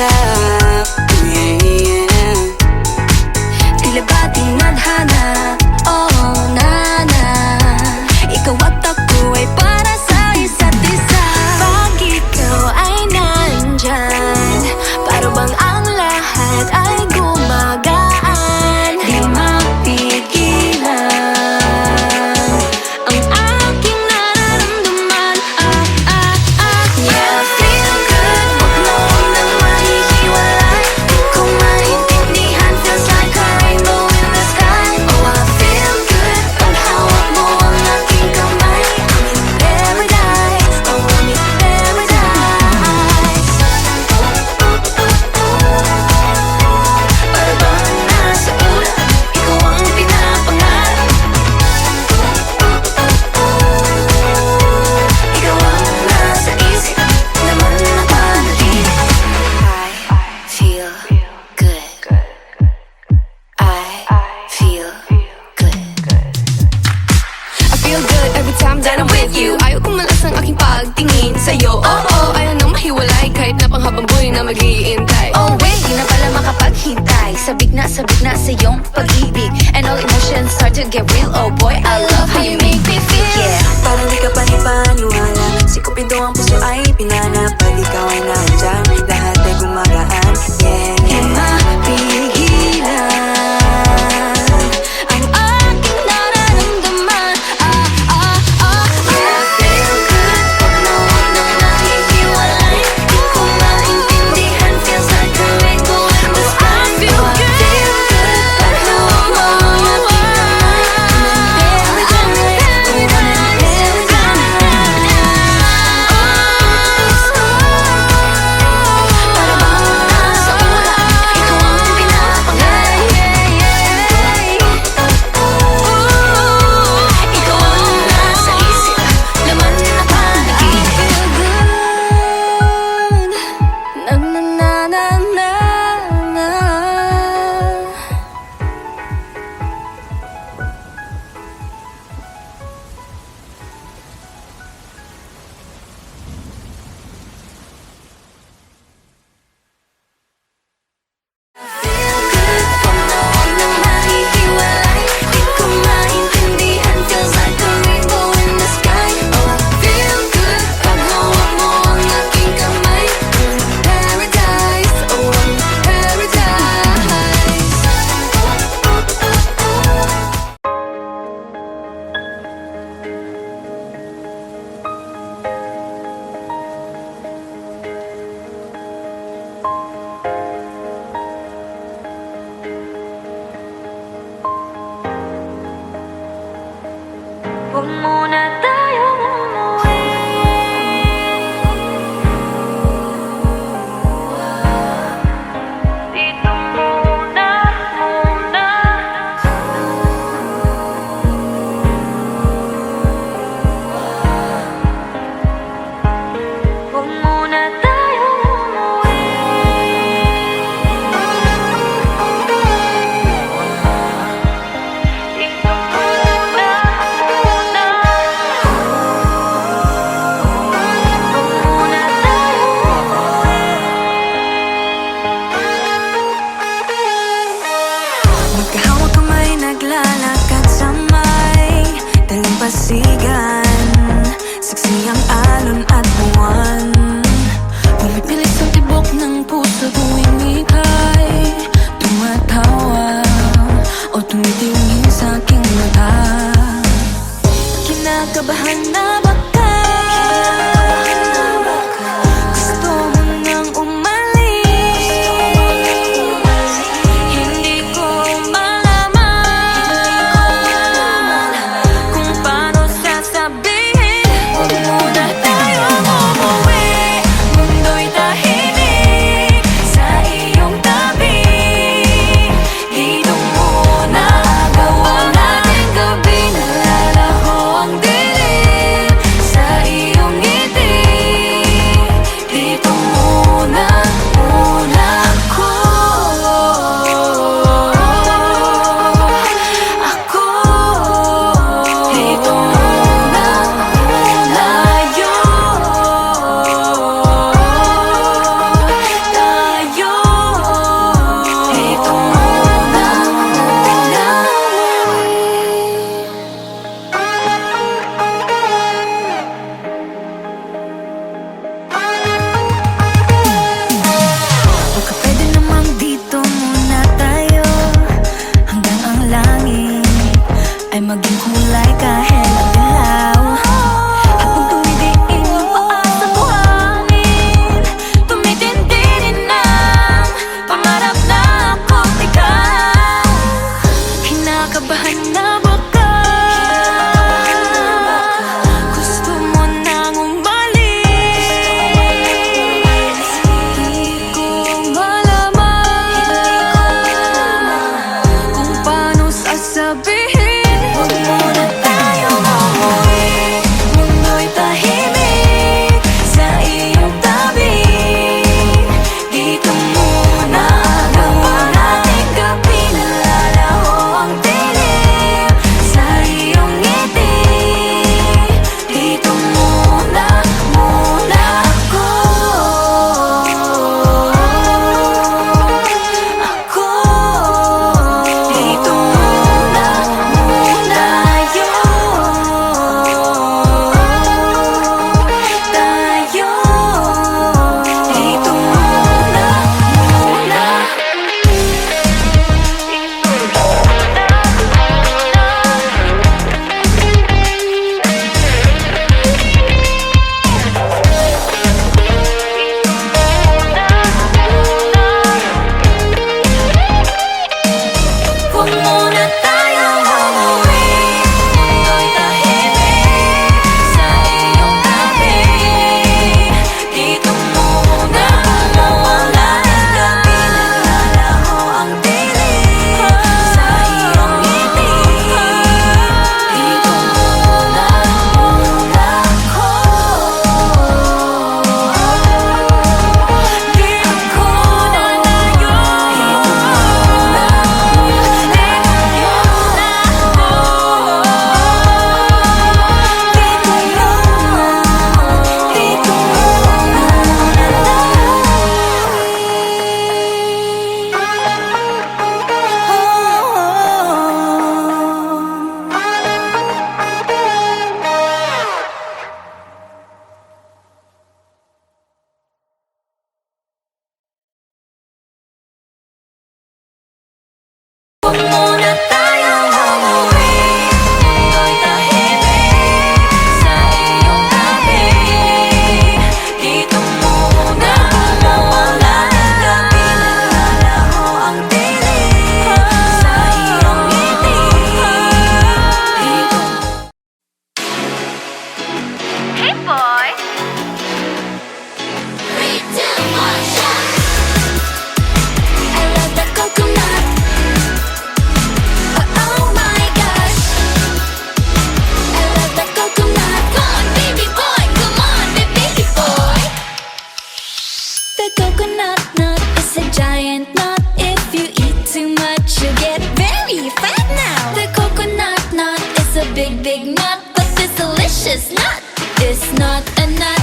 yakap, yeah. Tila ba tinadhana, oh nana, ikaw at ako ay para sa isa't isa. Pag ikaw ay nandyan, para bang ang lahat ay gumagaan. Di mapigilan ang aking nararamdaman. Yeah, feel good, wag mo nang mahihiwalay. Di ko maintindihan, feels like a rainbow in the sky. Oh, I feel good, pag hawak mo ang aking kamay. I'm in paradise, oh I'm in paradise. Para bang nasa ulap, ikaw ang pinapangarap. Ikaw ang nasa isip, naman napanaginip. I feel good. I feel good. I feel good every time that I'm with you. Ayaw kong malas ang aking pagtingin sa'yo. Oh, ayaw nang mahiwalay kahit na panghabang buhay na mag-iintay. Oh wait, di na pala makapaghintay. Sabik na sa iyong pag-ibig, and all emotions start to get real. Oh boy, I love how you make me feel. Yeah. Parang di ka panipaniwala, sikupin to ang puso ay pinanap. Pag ikaw ay nandyan, lahat ay gumagaan. Yeah, Di mapigilan ang aking nararamdaman. yeah, feel good, pag nawag na nahihiwalay. Di ko maintindihan, feels like a rainbow in the sky. I feel Oh, I good. feel good, pag hawak mo ang aking kamay. I'm in The coconut nut is a giant nut. If you eat too much, you get very fat now. The coconut nut is a big, big nut, but this delicious nut is not a nut.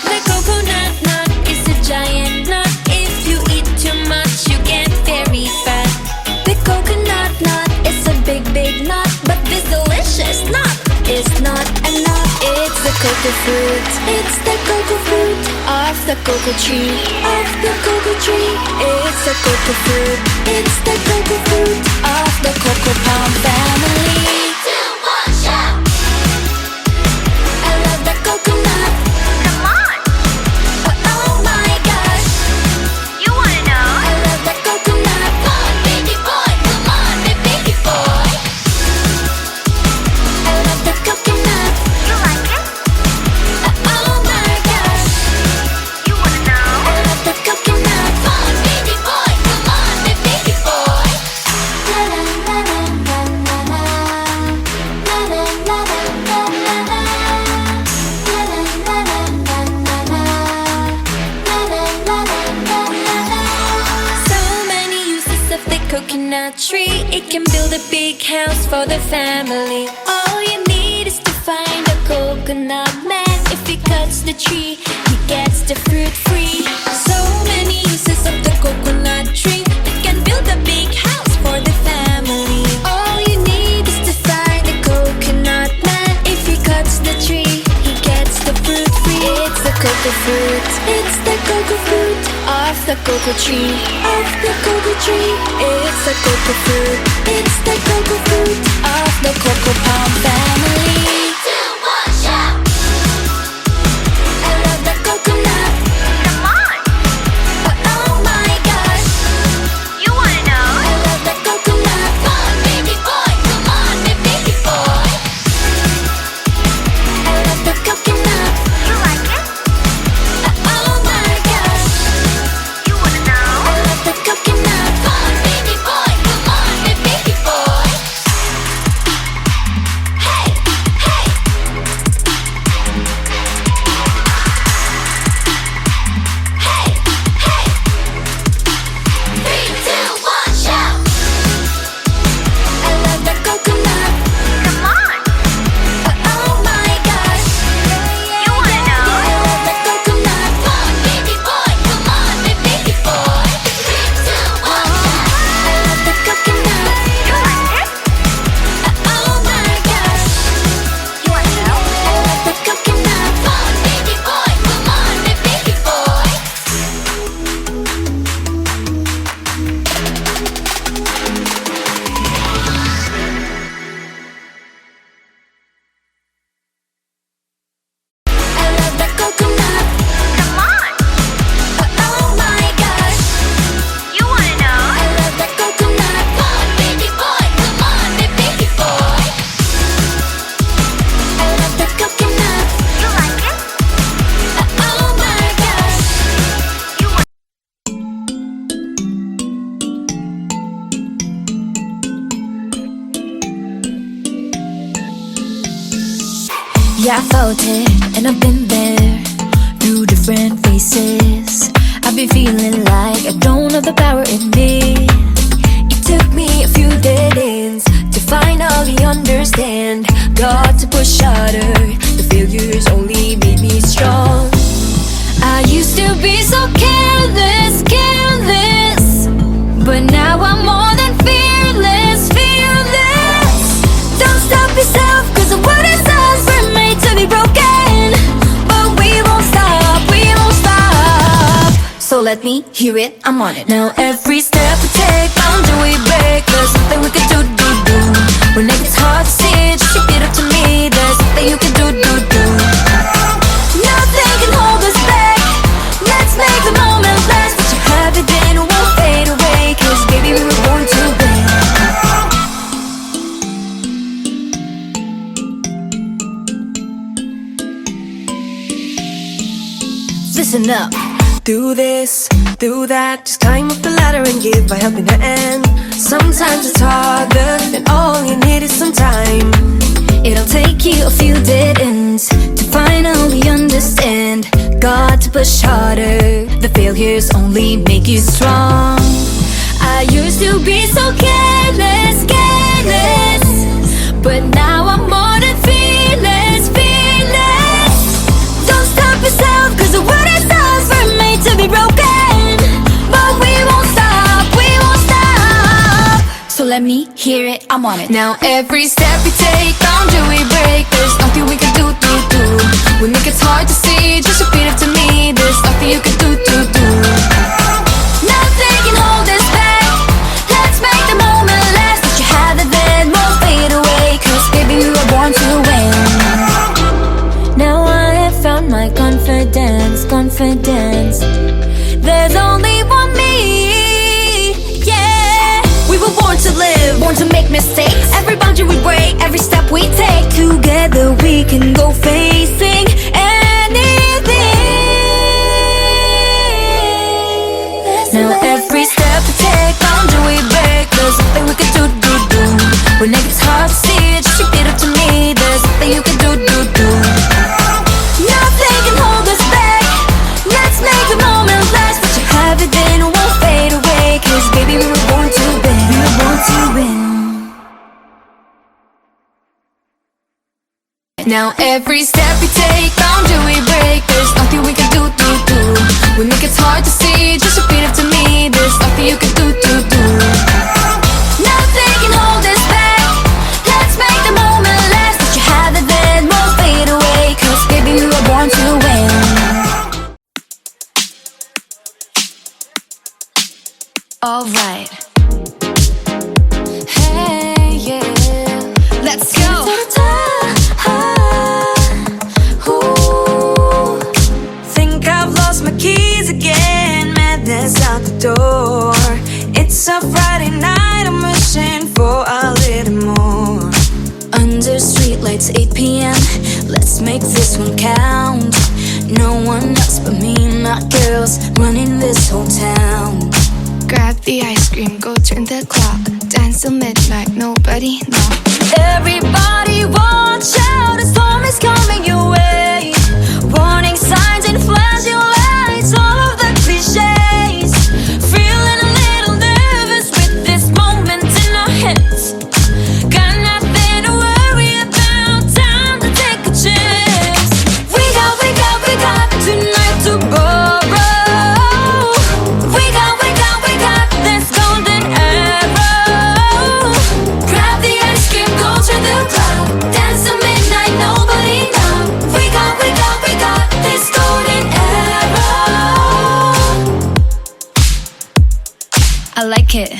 The coconut nut is a giant nut. If you eat too much, you get very fat. The coconut nut is a big, big nut, but this delicious nut is not a nut. It's the cocoa fruit. It's the cocoa fruit of the cocoa tree. Of the cocoa tree. It's the cocoa fruit. It's the cocoa fruit of the cocoa palm family. 3, 2, 1, shout! I love the coconut. Come on! Oh my gosh! You wanna know? I love the coconut. Come on, baby boy. Come on, baby boy. I love the coconut. You like it? Oh my gosh! You wanna know? I love the coconut. Come on, baby boy. Come on, baby boy. La la la la la la la. La la la la la la la. La la la la la la la. La la la la la la. So many uses of the coconut tree. It can build a big house for the family. All you need is to find a coconut man. If he cuts the tree, he gets the fruit free. So many uses of the coconut tree. It can build a big house for the family. All you need is to find a coconut man. If he cuts the tree, he gets the fruit free. It's the cocoa fruit. It's the cocoa fruit of the cocoa tree. Of the cocoa tree. It's the cocoa fruit. It's the cocoa fruit of the cocoa palm family. 3, 2, 1, shout! I love the coconut. Come on! Oh my gosh! You wanna know? I love the coconut. Come on, baby boy. Come on, baby boy. I love the coconut. You like it? Oh my gosh! You wanna know? I love the coconut. Come on, baby boy. Come on, baby boy. Hey, hey. Hey, hey. 3, 2, 1, shout! I love the coconut. Come on! Oh my gosh! You wanna know? I love the coconut. Come on, baby boy. Come on, baby boy. 3, 2, 1, shout! I love the coconut. You like it? Oh my gosh! You wanna know? I love the coconut. Come on, baby boy. Come on, baby boy. I love the coconut. Come on! Oh my gosh! You wanna know? I love the coconut. Come on, baby boy. Come on, baby boy. I love the coconut. You like it? Oh my gosh! You want Yeah, I felt it, and I've been there through different phases. I've been feeling like I don't have the power in me. It took me a few dead ends to finally understand. Got to push harder, the failures only made me strong. I used to be so careless, careless, but now I'm more than fearless, fearless. Don't stop yourself, cause the world is us, we're made to be broken. But we won't stop, we won't stop. So let me hear it, I'm on it. Now every step we take, boundary we break. There's something we can do. When it gets hard to see, just shake it up to me. There's something you can do. Nothing can hold us back. Let's make the moment last. What you have within won't fade away, cause baby we were born to win. Listen up. Do this, do that, just climb up the ladder and give a helping hand. Sometimes it's harder, and all you need is some time. It'll take you a few dead ends to finally understand. Got to push harder. The failures only make you strong. I used to be so careless, careless, but now I'm more than fearless, fearless. Don't stop yourself, cause the world is ours. We're made to be broken, but we won't stop, we won't stop. So let me hear it, I'm on it. Now every step we take, boundary we break. There's nothing we can do. We make it hard to see, just repeat it to me. There's nothing you can do. Nothing can hold us back. Let's make the moment last. Let you have it then, won't fade away. Cause baby we were born to win. Now I have found my confidence, confidence. There's only one me, yeah. We were born to live, Born to make mistakes. Every boundary we break, every step we take. Together we can go facing anything. Now every step we take, boundary we break. There's nothing we can do. When it gets hard to see it, just repeat it to me. There's nothing you can do. Nothing can hold us back. Let's make the moment last. Let you have it then, it won't fade away. Cause baby we were born to win. We were born to win. Now every step we take, boundary we break. There's nothing we can do. We make it hard to see, just repeat it to me. There's nothing you can do. Nothing can hold us back. Let's make the moment last. Let you have it then, won't fade away. Cause baby we were born to win. Alright. Hey, yeah. Let's go. think I've lost my keys again. Madness out the door. It's a Friday night, I'm wishing for a little more. Under streetlights, 8 p.m. Let's make this one count. No one else but me and my girls running this whole town. Grab the ice cream, go turn the clock. Dance till midnight, nobody knock. Everybody watch out, a storm is coming your way. Warning signs and flashing lights, all of the cliches. Feeling a little nervous with this moment in our hands. Got nothing to worry about, time to take a chance. We got tonight to borrow. We got this golden arrow. Grab the ice cream, go to the club. Dance till midnight, nobody know. We got this golden arrow. I like it.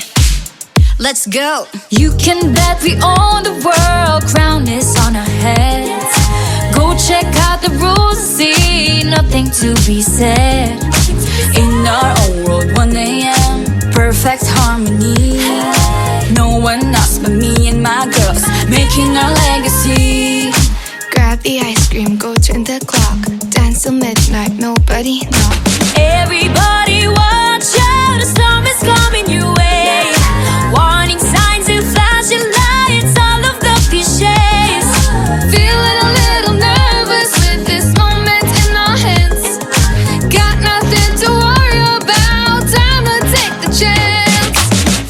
Let's go. You can bet we own the world. Crown is on our heads. Go check out the rules and see. Nothing to be said. In our own world, 1 a.m. Perfect harmony. No one else but me and my girls making our legacy. Grab the ice cream, go turn the clock. Dance till midnight, nobody knock. Everybody watch out, a storm is coming your way. Warning signs and flashing lights, all of the cliches. Feeling a little nervous with this moment in our hands. Got nothing to worry about, time to take the chance.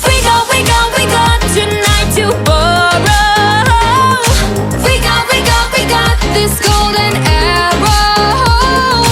We got tonight to borrow. We got This golden arrow.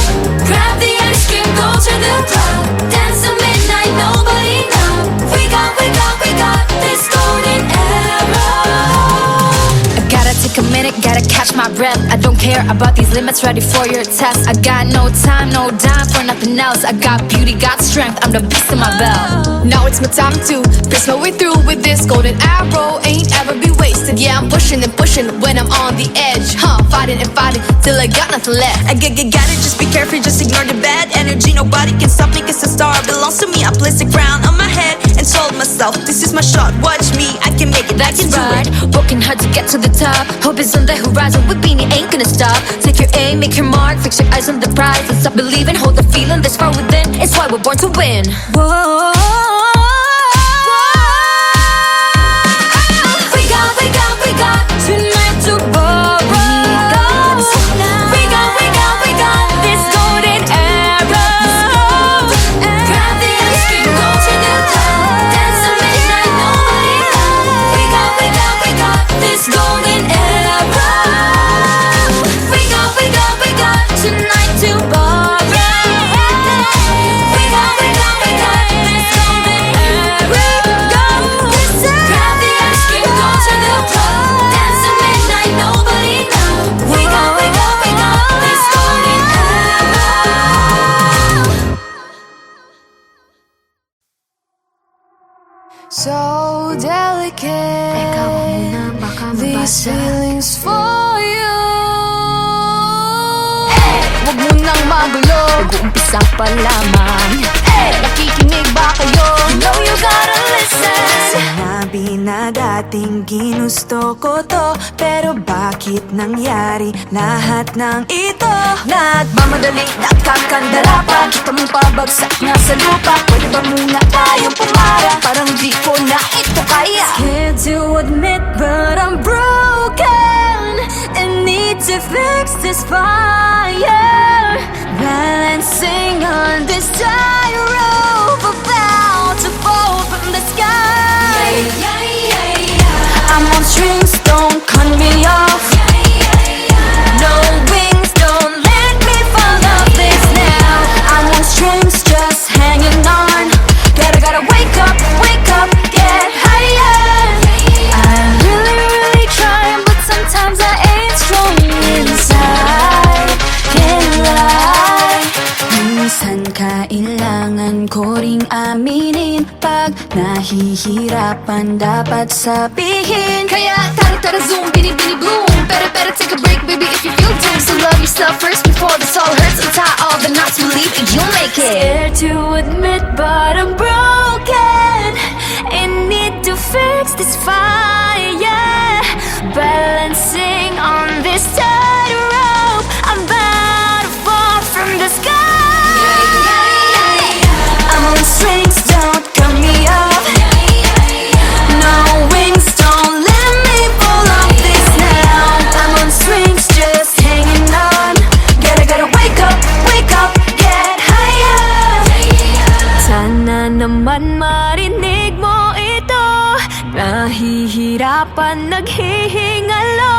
grab the ice cream, go to the club. Dance till midnight, nobody know. We got this golden arrow. I gotta take a minute, gotta catch my breath. I don't care about these limits, ready for your test. I got no time, no dime for nothing else. I got beauty, got strength, I'm the beast in my belt. Now it's my time to press my way through with this golden arrow. Ain't ever be wasted. Yeah, I'm pushing and pushing when I'm on the edge. Fighting and fighting till I got nothing left. I get it, just be careful, just ignore the bad energy. Nobody can stop me, cause the star belongs to me. I placed a crown on my head and told myself, this is my shot, watch me, I can make it, I can do Right, it. working hard to get to the top. Hope is on the horizon, with Beanie ain't gonna stop. Take your aim, make your mark, fix your eyes on the prize. And stop believing, hold the feeling that's far within. It's why we're born to win. Whoa. We got tonight to borrow. so delicate. Ikaw muna, baka These mabasa. feelings for you. Huwag mo nang magulo, nag-uumpisa pa lamang. Nakikinig ba kayo? You know you gotta listen. Sinabi na dating ginusto ko to, pero bakit nangyari lahat ng ito? Nagmamadali, nakakandara pa. Kita mong pabagsak nga sa lupa. Pwede ba muna tayong pumara? Parang di ko na ito kaya. Scared to admit, but I'm broken and need to fix this fire. Balancing on this tightrope, about to fall from the sky. I'm on strings, don't cut me off. No wings, don't let me fall off this now. I'm on strings, just hanging on. Gotta wake up, get higher. I'm really trying, but sometimes I ain't strong inside. Can't lie. Minsan kailangan ko ring aminin, pag nahihirapan dapat sabihin. Kaya tara zoom, bini bloom. Better take a break, baby, if you feel doomed. So love yourself first before this all hurts. Untie all the knots, believe it, you'll make it. Scared to admit, but I'm broken and need to fix this fire. Balancing on this tightrope, I'm about to fall from the sky. I'm on strings, don't cut me off. No wings, don't let me fall off this now. I'm on strings, just hanging on. Gotta wake up, get higher. Sana naman marinig mo ito. Nahihirapan, naghihingalo.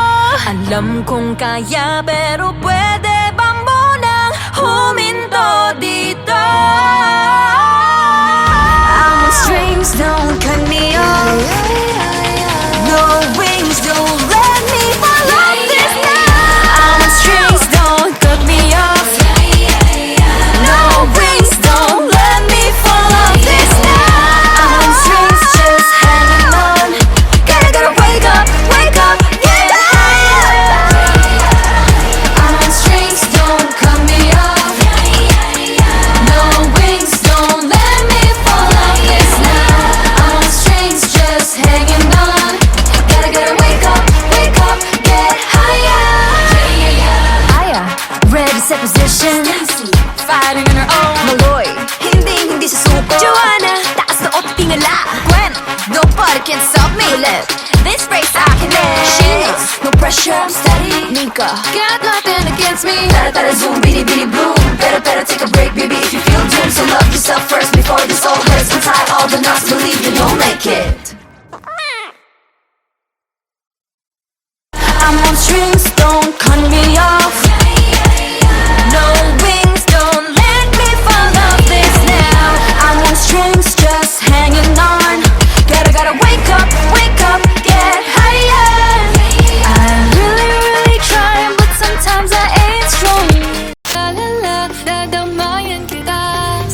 Alam kong kaya, pero pwede ba munang huminto dito? I'm on strings, don't cut me off. No wings, don't let me fall off this now. I'm on strings, don't cut me off. No wings, don't let me fall off this now. I'm on strings, just hanging on. Gotta wake up, get higher. I'm on strings, don't cut me off. No wings, don't let me fall off this now. I'm on strings, just hanging on. Gotta wake up, get higher. Aya, Ready, set position. fighting on her own. Maloy, hindi susuko. Joanna, taas na o't tingala. Gwen, nobody can stop me. Let this race I can end. She knows, no pressure, I'm steady. Nika, Got nothing against me. tara zoom, bini bloom. Better take a break, baby, if you feel doomed. So love yourself first before this all hurts. Untie all the knots, believe you, you'll make it. I'm on strings, don't cut me off. No wings, don't let me fall off this now. I'm on strings, just hanging on. Gotta wake up, get higher. I'm really trying, but sometimes I ain't strong. La, dadamayan kita.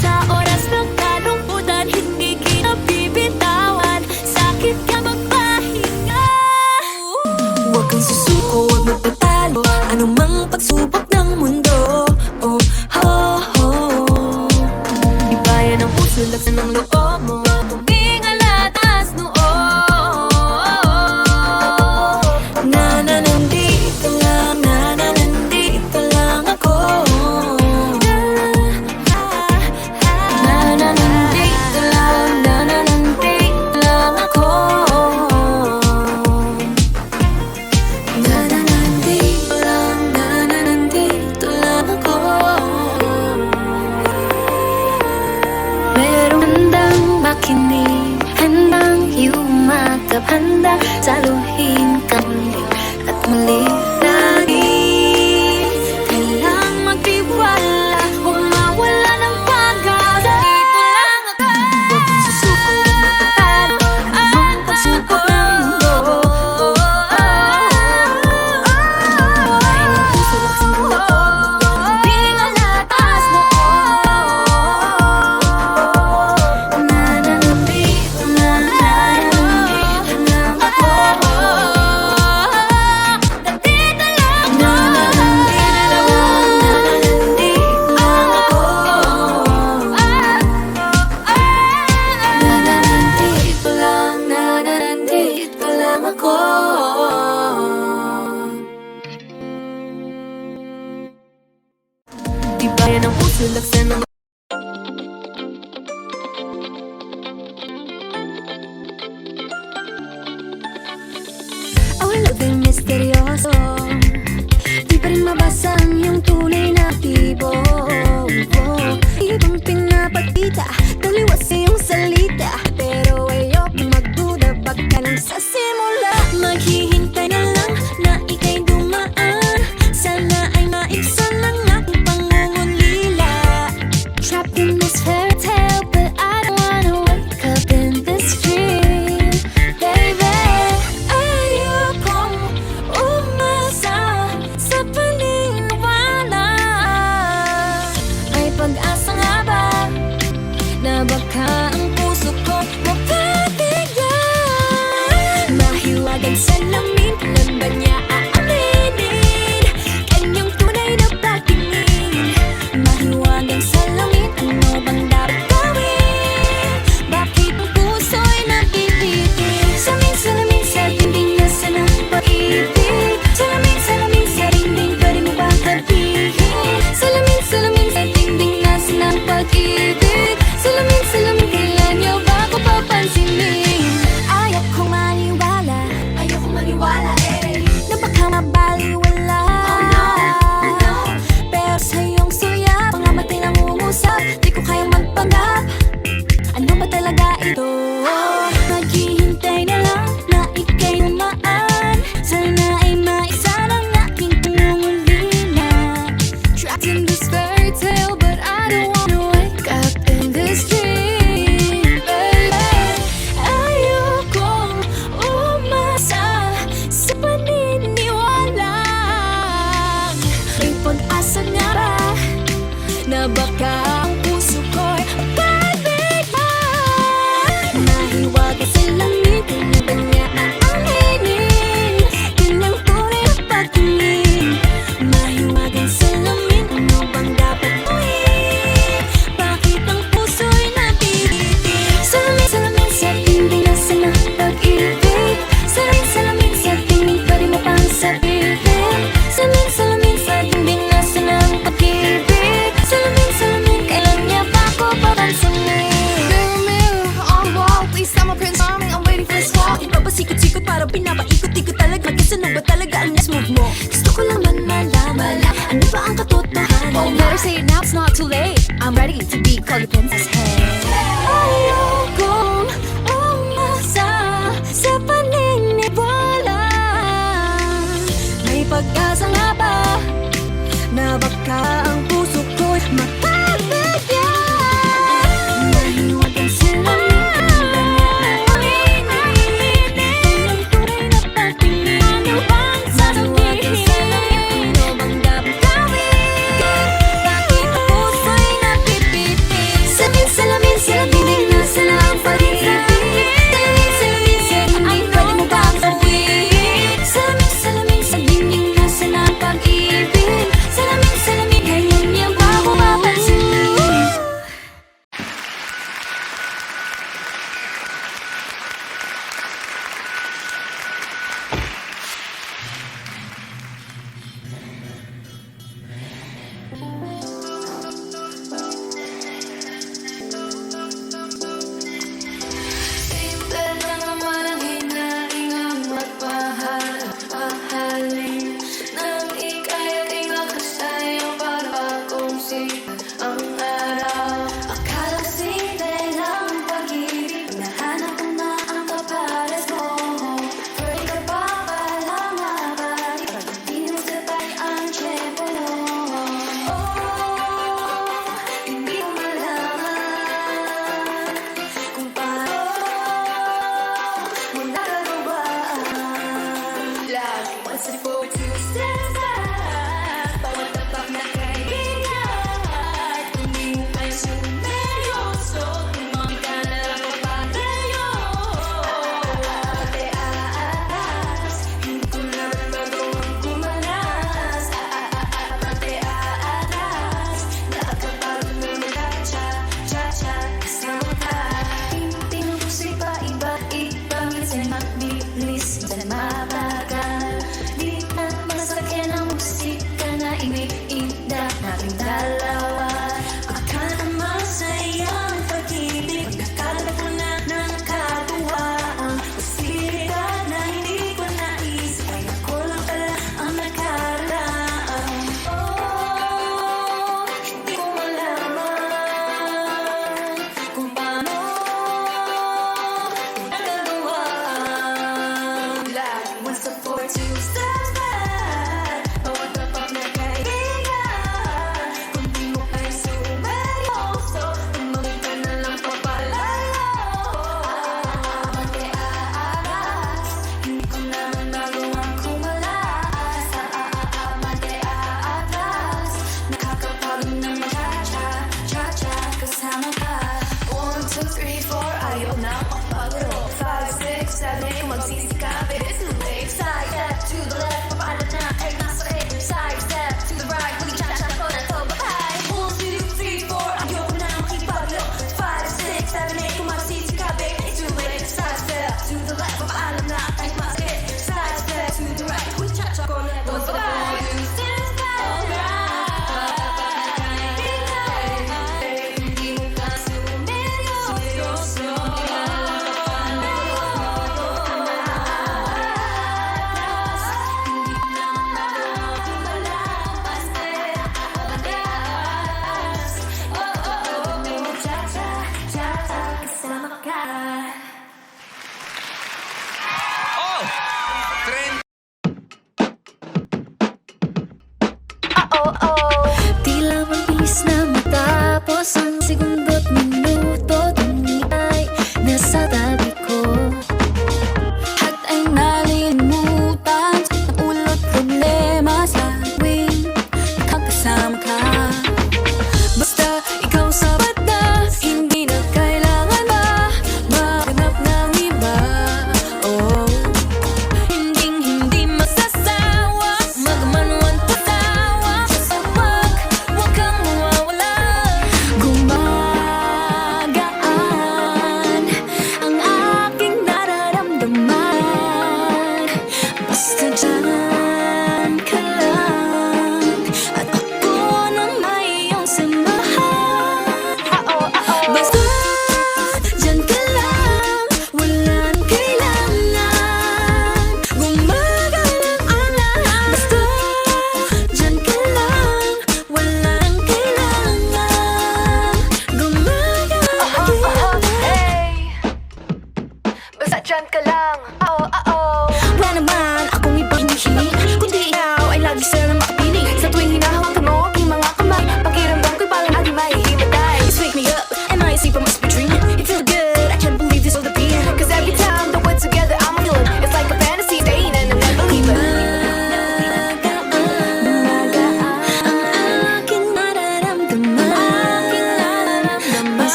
Sa oras ng kalungkutan, hindi kita bibitawan. Sakit ka magpahinga. Huwag kang susuko, huwag magpatalo. Anumang pagsubok ng mundo. Oh, oh, oh. Iba yan ang puso, laksan ng loob mo. Tumingala, taas noo. Nandito lang ako. Nandito lang ako. Nandito lang ako. Merong handang makinig, handang yumakap, handang saluhin ka muli at muli lagi. Kailang magtiwala, huwag mawala ng pag-asa. Dito lang ako. Huwag kang susuko, huwag magpatalo. Anumang pagsubok ng mundo. Ay, ng puso, laksan ng loob. Tingala, taas noo. Nandito lang iyong salita, pero ayoko magduda, baka nang sa simula. Maghihintay na lang na ika'y dumaan, sana ay maibsan ang aking pangungulila. Trapped in this fairy tale, but I don't wanna wake up in this dream, baby. Ayokong umasa sa paniniwala. May pag-asa nga ba na baka ang puso ko mapabigyan? Mahiwagang salamin, kailan ba niya aaminin kanyang tunay na pagtingin? Mahiwagang salamin, ano bang dapat gawin? Bakit ang puso'y napipitin? Salamin sa dingding, nasaan ang pag-ibig? Salamin sa dingding, pwede mo bang sabihin? Salamin sa dingding, nasaan ang pag-ibig? Salamin, kailan niyo ba ako papansinin? Ayoko maniwala na baka mabaliwala. Pero sa iyong suya, mga matay nangungusap, di ko kayang magpanggap. Ano ba talaga ito? Maghihintay na lang na ika'y dumaan, sana ay maisan ang aking pangungulila. Trapped in this fairy tale, but I don't wanna wake up in this dream, baby. Ayokong umasa sa paniniwala. May pag-asa nga ba na baka ang puso ko'y pagbigyan? Mahiwaga sa langit, ano ba niya aaminin? Kanyang tunay na pagtingin. Mahiwagang salamin, ano bang dapat gawin? Bakit ang puso'y napipitin? Salamin sa dingding, nasaan ang pag-ibig? Salamin sa dingding, pwede mo pang sabihin? Salamin sa dingding, nasaan ang pag-ibig? Salamin, kailan niya ba ako papansinin? Mirror, mirror on the wall, please tell my Prince Charming I'm waiting for this call. Ipapasikot-sikot, parang pinapaikot-ikot talaga. Magkasano ba talaga ang next move mo? Gusto ko lang man malaman, ano ba ang katotohanan? Oh, better say it now, it's not too late. I'm ready to be called your princess. Hey. Ayokong umasa sa paniniwala. May pag-asa nga ba na baka ang puso ko'y mapabigyan? Mahiwagang salamin, ano ba niya aaminin? Kanyang tunay na pagtingin, ano bang sasabihin? Ano bang dapat gawin? Bakit ang puso'y napipitin? Salamin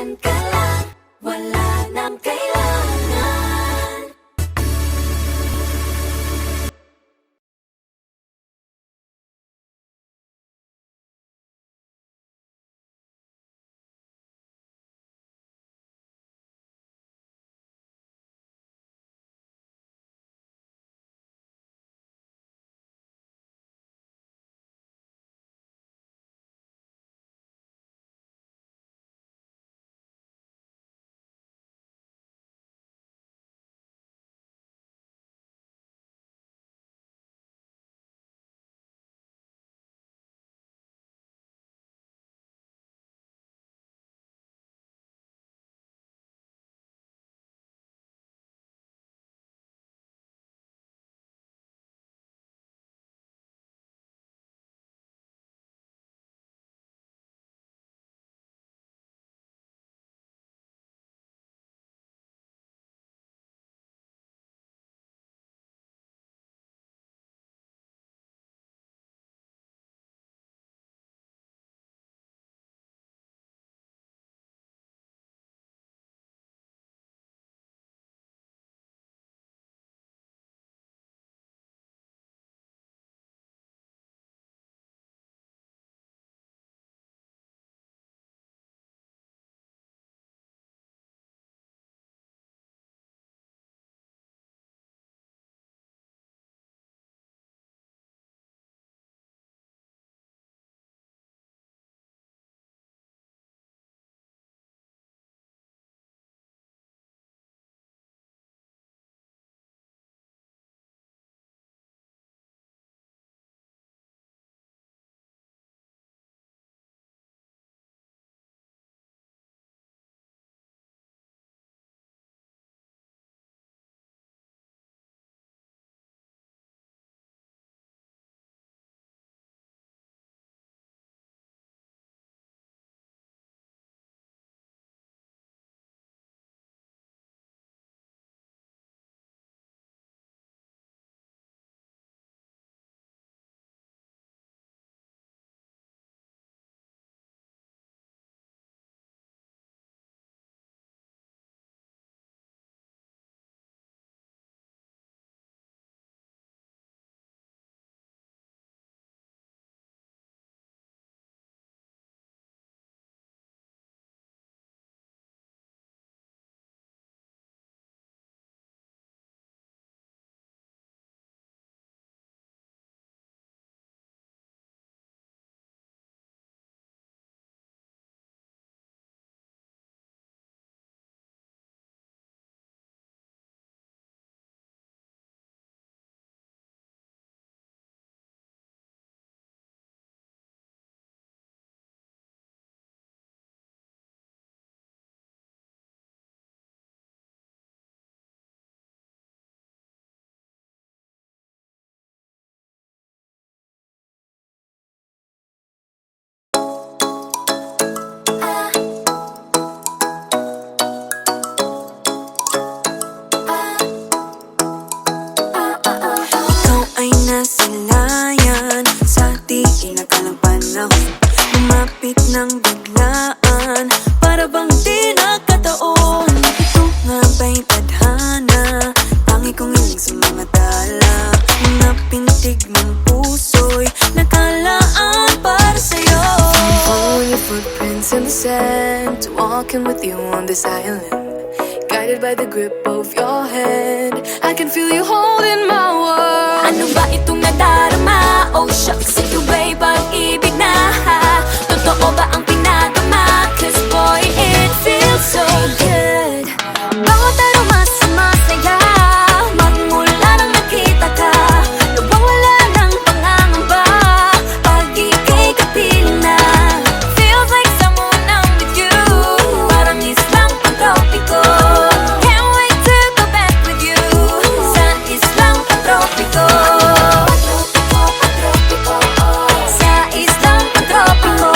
Nandyan ka lang, wala nang kailangan. Ikaw ay nasilayan sa di inakalang panahon. Lumapit ng biglaan, para bang di nakataon. Ito nga ba'y tadhana, tangi kong iling sa mga dala. Mga pintig ng puso'y nakalaan para sa'yo. Following your footprints in the sand, walking with you on this island, guided by the grip of your hand. I can feel you holding my world. Ano ba itong nadarama? Oh shucks, ito ba'y pag-ibig na? Totoo ba ang pinagama? Cause boy, it feels so good. Bawat aroma sumasaya, magmula nang nakita ka. Nawawala ng pangangamba, pag ika'y kapiling na. Feels like someone I'm with you, parang islang pantropiko. Can't wait to go back with you, sa islang pantropiko. Sa islang pantropiko.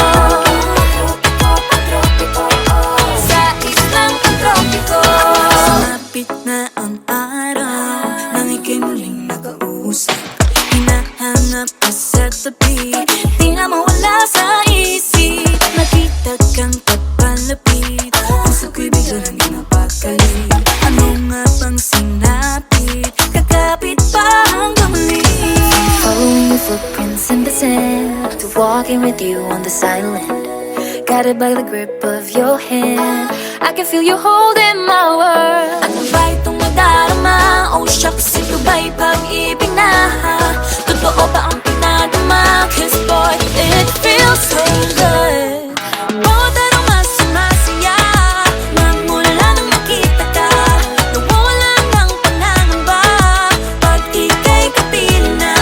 Sa islang Walking with you on this island, guided by the grip of your hand. I can feel you holding my world. Ano ba itong nadarama? Oh shucks, ito ba'y pag-ibig na? Totoo ba ang pinadama? Cause boy, it feels so good. Bawat araw mas sumasaya, magmula nang makita ka. Nawawala ng pangangamba pag ika'y kapiling na.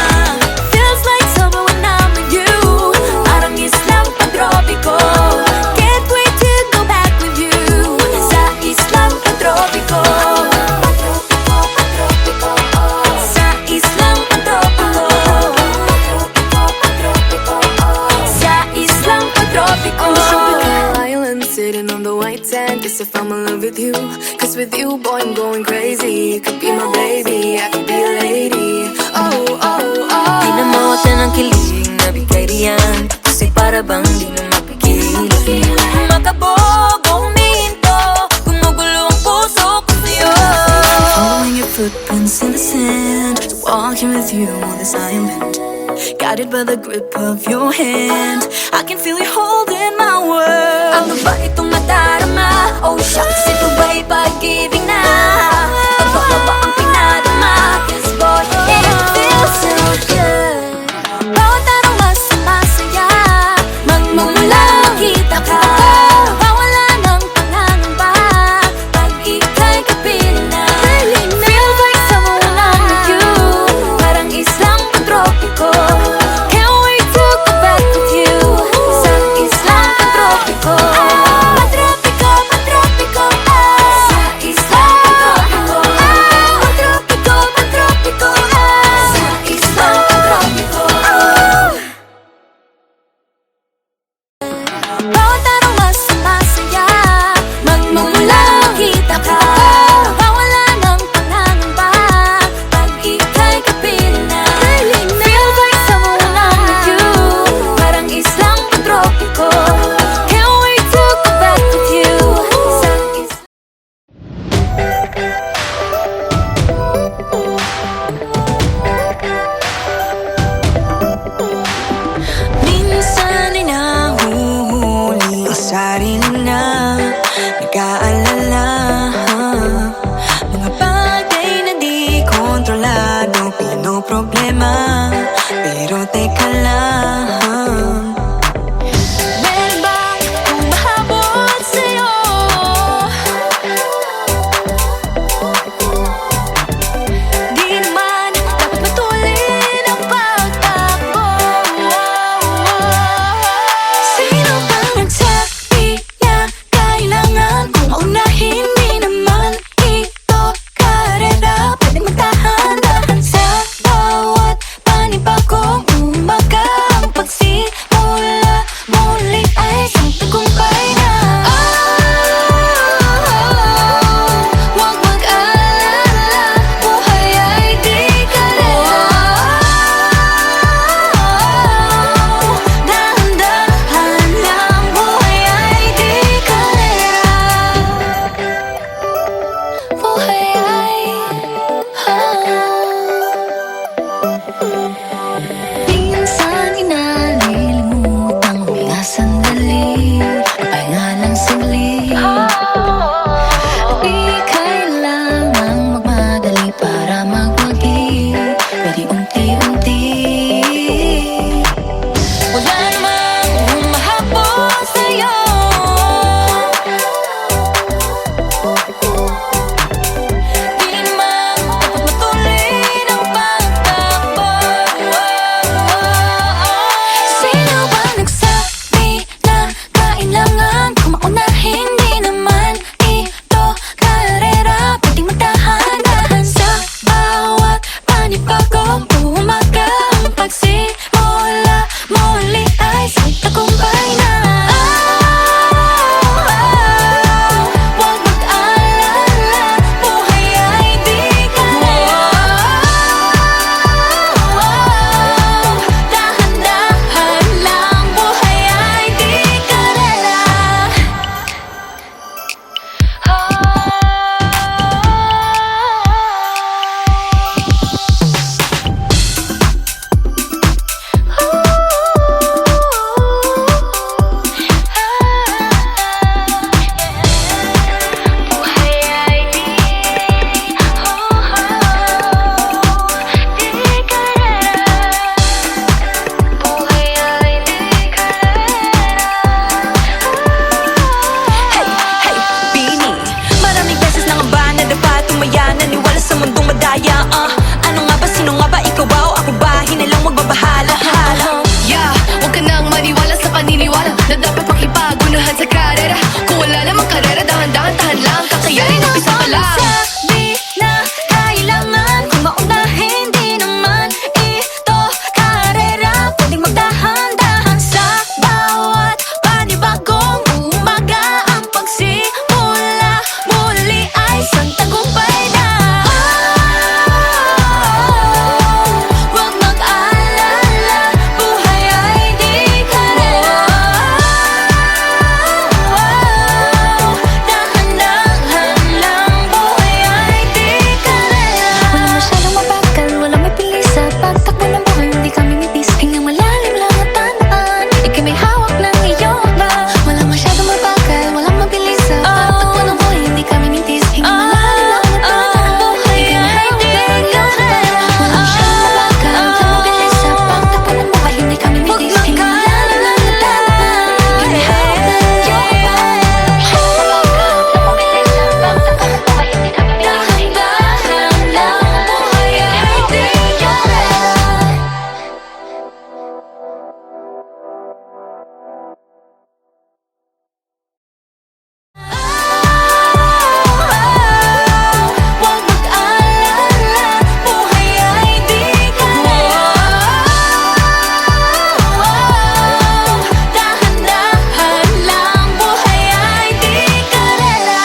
Feels like summer when I'm with you, parang islang pagtropiko. Can't wait to go back with you sa islang pagtropiko. Sa islang pagtropiko. Sa islang pagtropiko. Island sitting on the white sand. Guess if I'm in love with you, cause with you, boy, I'm going crazy. You could be my baby, I could be a lady. Oh, oh, oh. Di na mawala ng kilig na bigay riyan, kasi para bang di na mapigil. Makabog o huminto, gumugulo ang puso ko sa'yo. Following your footprints in the sand, walking with you on this island, guided by the grip of your hand. I can feel you holding my world. Ano ba itong nadarama? Oh shucks, ito ba'y pag-ibig na? Totoo ba ang pinadama? Cause boy, it feels so good. Bawat araw mas sumasaya, magmumula makita ka. Nawawala ng pangangamba pag ika'y kapiling na. Feels like summer when I'm with you, parang islang pagtropiko. Can't wait to go back with you sa islang pagtropiko. Pagtropiko, pagtropiko, kaya Ano nga ba, sino nga ba, ikaw ba o ako ba? Hinalang magbabahala, hala. Yeah, huwag ka nang maniwala sa paniniwala na dapat makipagunahan sa karera. Kung wala namang karera, dahan-dahan, tahan lang, kakayanin, umpisa pa lang. Sabi na kailangan kung maunahin, di naman ito karera. Pwedeng magdahan-dahan sa bawat panibagong umaga. Ang pagsimula muli ay isang tagumpay na. Huwag mag-alala, buhay ay di karera. Dahan-dahan lang, buhay ay di karera. Wala masyadong mabagal, wala may pilis sa pagtakbo ng buhay, hindi kami mitis. Hingang malalim lang at tandaan, ika'y may hawak ng iyong ba. Wala masyadong mabagal, walang mabilis sa pagtakbo ng buhay, hindi kami mitis. Hingang malalim lang at tandaan, buhay ay di karera. Wala masyadong mabagal, walang mabilis sa pagtakbo ng buhay, hindi kami mitis. Hingang malalim lang at tandaan, ika'y may hawak ng iyong ba. Masyadong mabagal, walang mabilis sa pagtakbo ng buhay, hindi kami mitis. Dahan-dahan lang, buhay ay di karera. Huwag mag-alala, buhay ay di karera. Dahan-dahan lang, buhay ay di karera.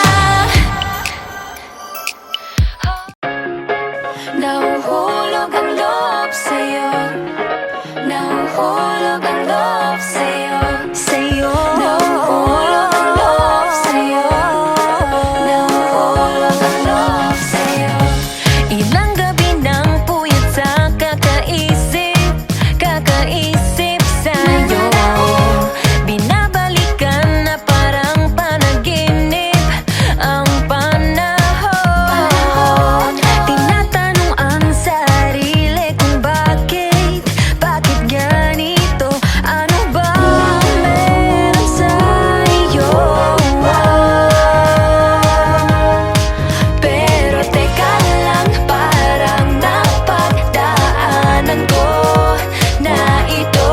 Nahuhulog ang loob sa'yo, nahuhulog ang loob sa'yo, sa'yo. Nahuhulog ang loob sa'yo, nahuhulog ang loob sa'yo. Ilang gabi ng puyat sa kakaisip sa'yo. Binabalikan na parang panaginip ang panahon. Tinatanong ang sarili kung bakit ganito? Ano ba meron sa'yo? Pero teka lang, parang napagdaanan ko na ito.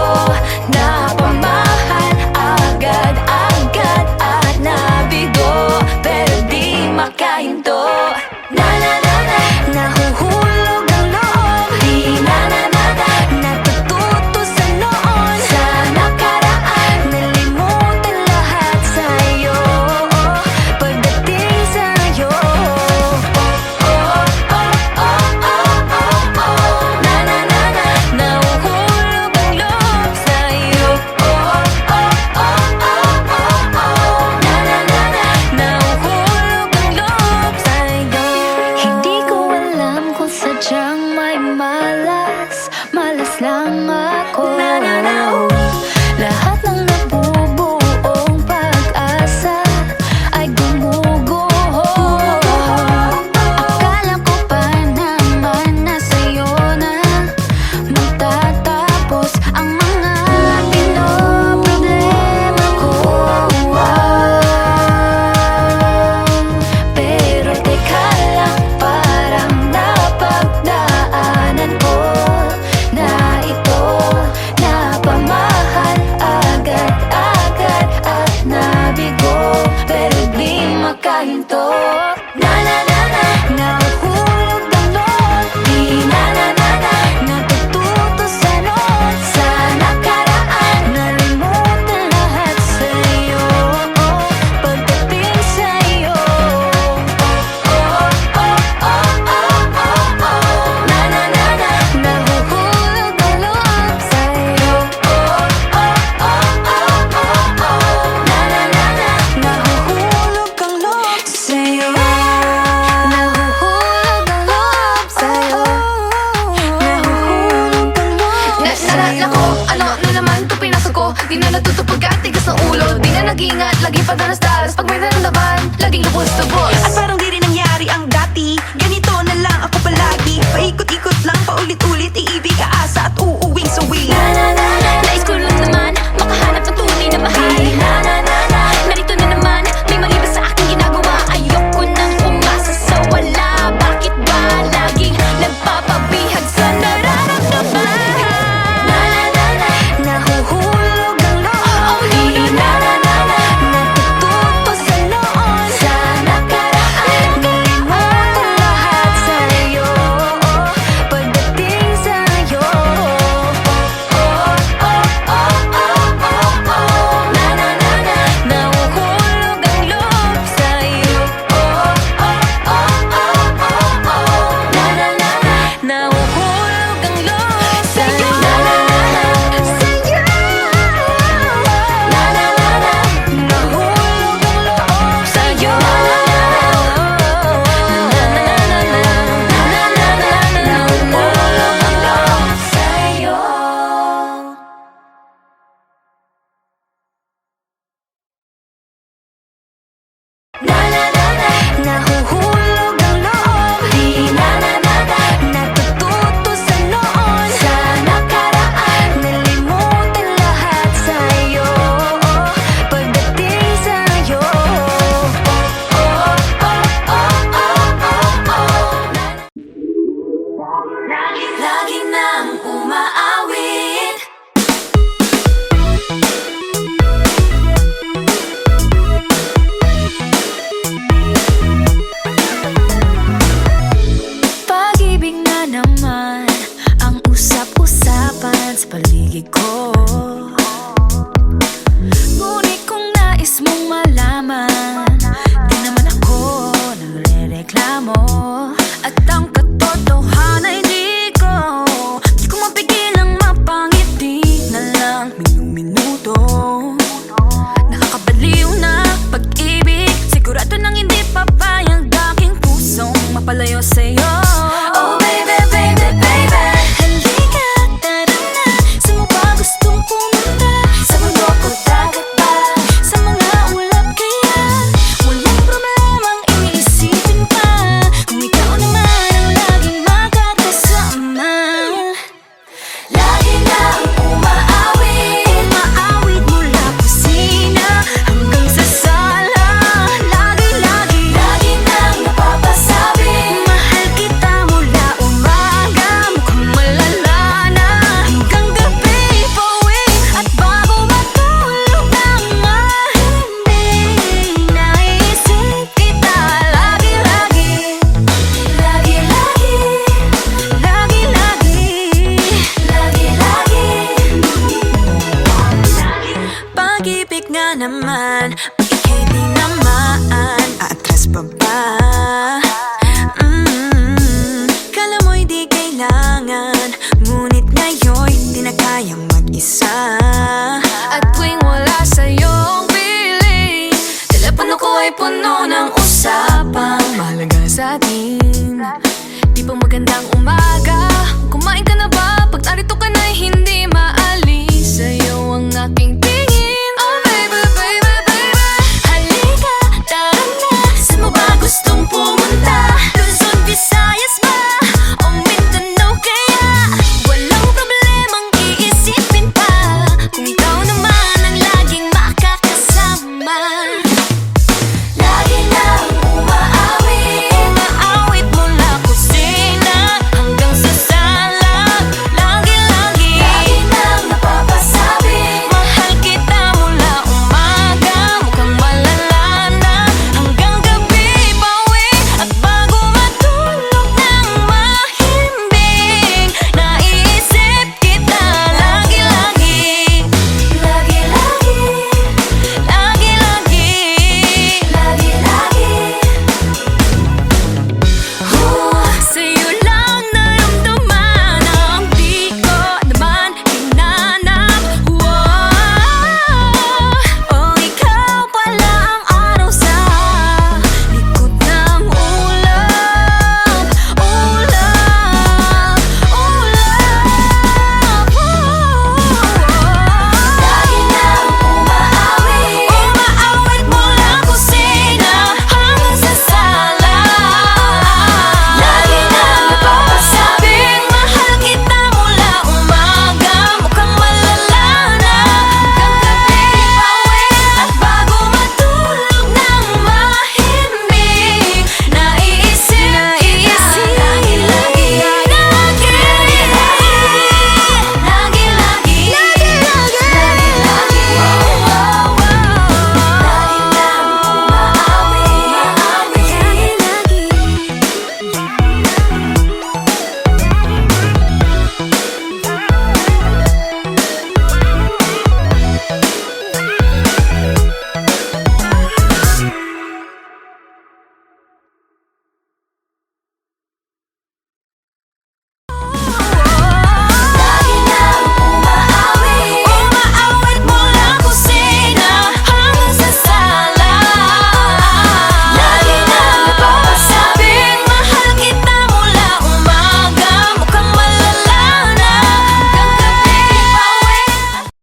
Napamahal agad-agad at nabigo, pero di makahinto. Na-na-na-na, nahuhulog ang loob. Di na-na-na-na, natututo sa noon. Sa nakaraan, nalimutan lahat sa'yo. Pagdating sa'yo, na-na-na-na, nahuhulog ang loob sa'yo. Na-na-na-na, nahuhulog ang loob sa'yo. Hindi ko alam kung sadyang may malas lang ako. Lahat ng nabubuong pag-asa ay gumuguho. Akala ko pa naman na sa'yo na magtatapos ang mga pinoproblema ko. Pero teka lang, parang napagdaanan ko na ito. Napamahal agad-agad at nabigo, pero di makahinto. Na-na-na-na, nahuhulog ang loob. Di na-na-na-na, natututo sa noon. Sa nakaraan, nalimutan lahat sa'yo. Pagdating sa'yo, na-na-na-na, nahuhulog ang loob sa'yo. Na-na-na-na, nahuhulog ang loob sa'yo. Nahuhulog ang loob sa'yo. Nahuhulog ang loob sa'yo. Nako, ano naman ito pinasok ko? Di na natuto pagkatigas ng ulo. Di na nag-iingat, lagi padalas-dalas. Pag may naramdaman, laging lubos-lubos. At parang di rin nangyari ang dati. Ganito na lang ako palagi. Paikot-ikot lang, paulit-ulit. Iibig, aasa at uuwing suwi. Nais ko lang naman makahanap ng tunay na mahal. Narito na naman, may mali ba sa aking ginagawa? Ayoko nang umasa sa wala. Bakit ba laging mapapalayo sa'yo. Oh baby, baby, baby. Halika, tara na. Saan mo ba gustong pumunta? Sa bundok o dagat ba? Sa mga ulap kaya walang problemang iniisipin pa. Kung ikaw naman ang laging makakasama. Lagi na ang umaawit. Umaawit mula kusina hanggang sa sala. Lagi-lagi Lagi nang napapasabi. mahal kita mula umaga. Mukhang malala na hanggang gabi. Pauwi at bago matulog nang mahimbing. Naisip kita lagi-lagi. Lagi-lagi, Lagi-lagi lagi-lagi. Pag-ibig nga naman, pag ika'y di naman aatras pa ba? Kala mo'y di kailangan, ngunit ngayon'y di na kayang mag-isa. At tuwing wala sa'yong piling, telepono ko ay puno ng usapang mahalaga sa atin. Di ba magandang umaga?